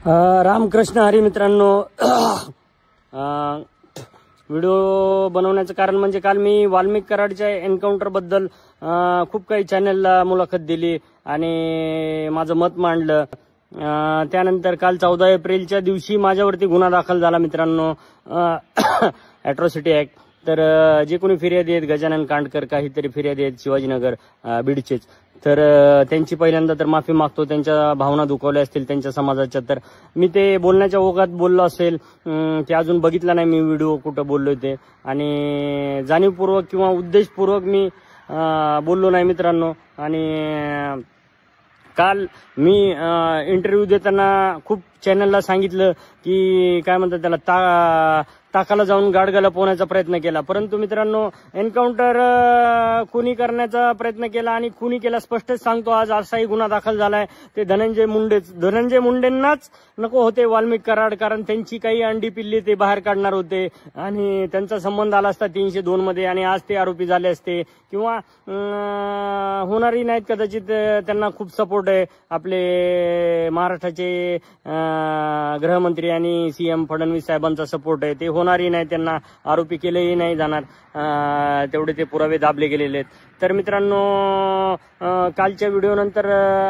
रामकृष्ण हरी मित्रांनो, व्हिडिओ बनवण्याचं कारण म्हणजे काल मी वाल्मिक कराडच्या एन्काउंटर बद्दल खूप काही चॅनलला मुलाखत दिली आणि माझं मत मांडलं. त्यानंतर काल 14 एप्रिलच्या दिवशी माझ्यावरती गुन्हा दाखल झाला मित्रांनो, अॅट्रॉसिटी ऍक्ट. तर जे कोणी फिर्यादी आहेत, गजानन कांडकर काहीतरी फिर्यादी आहेत, शिवाजीनगर बीडचेच, तर त्यांची पहिल्यांदा तर माफी मागतो. त्यांच्या भावना दुखावल्या असतील त्यांच्या समाजाच्या, तर मी ते बोलण्याच्या ओघात बोललो असेल, ते अजून बघितला नाही मी व्हिडिओ कुठं बोललोय ते, आणि जाणीवपूर्वक किंवा उद्देशपूर्वक मी बोललो नाही मित्रांनो. आणि काल मी इंटरव्ह्यू देताना खूप चॅनलला सांगितलं की काय म्हणतात त्याला, टाकाला जाऊन गाडगाला पोहण्याचा प्रयत्न केला, परंतु मित्रांनो एन्काउंटर खुनी करण्याचा प्रयत्न केला आणि खुनी केला. स्पष्टच सांगतो, आज असाही गुन्हा दाखल झालाय. ते धनंजय मुंडेंनाच नको होते वाल्मिक कराड, कारण त्यांची काही अंडी पिल्ली ते बाहेर काढणार होते आणि त्यांचा संबंध आला असता 302 मध्ये, आणि आज ते आरोपी झाले असते किंवा होणारही नाहीत कदाचित. त्यांना खूप सपोर्ट आहे आपले महाराष्ट्राचे गृहमंत्री आणि सीएम फडणवीस साहेबांचा सपोर्ट आहे. ते होणारही नाही, त्यांना आरोपी केलेही नाही जाणार, तेवढे ते पुरावे दाबले गेलेले आहेत. तर मित्रांनो, कालच्या व्हिडिओ नंतर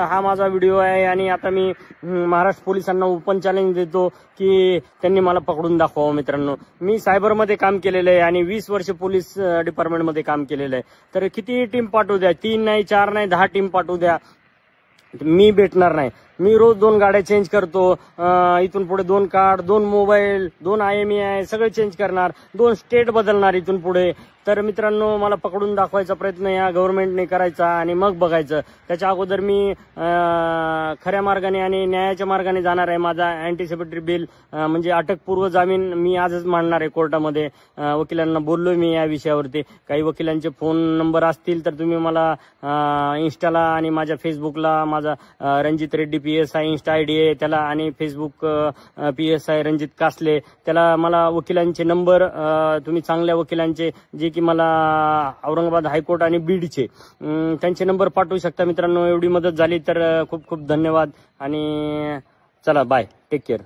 हा माझा व्हिडिओ आहे आणि आता मी महाराष्ट्र पोलिसांना ओपन चॅलेंज देतो की त्यांनी मला पकडून दाखवावं. मित्रांनो, मी सायबरमध्ये काम केलेलं आहे आणि 20 वर्ष पोलीस डिपार्टमेंटमध्ये काम केलेलं आहे. तर किती टीम पाठवू द्या, 3 नाही 4 नाही 10 टीम पाठवू द्या, मी भेटणार नाही. मी रोज 2 गाड्या चेंज करतो, इथून पुढे 2 कार्ड, 2 मोबाईल, 2 IMEI सगळे चेंज करणार, 2 स्टेट बदलणार इथून पुढे. तर मित्रांनो, मला पकडून दाखवायचा प्रयत्न या गव्हर्नमेंटने करायचा आणि मग बघायचं. त्याच्या अगोदर मी खऱ्या मार्गाने आणि न्यायाच्या मार्गाने जाणार आहे. माझा अँटिसिपेटरी बेल म्हणजे अटकपूर्व जामीन मी आजच मांडणार आहे कोर्टामध्ये. वकिलांना बोललोय मी या विषयावरती. काही वकिलांचे फोन नंबर असतील तर तुम्ही मला इन्स्टाला आणि माझ्या फेसबुकला, माझा Ranjit Reddy PSI Insta ID आहे त्याला, आणि फेसबुक PSI रणजित कासले, त्याला मला वकिलांचे नंबर, तुम्ही चांगल्या वकिलांचे जे की मला औरंगाबाद हायकोर्ट आणि बीडचे, त्यांचे नंबर पाठवू शकता मित्रांनो. एवढी मदत झाली तर खूप खूप धन्यवाद आणि चला बाय, टेक केअर.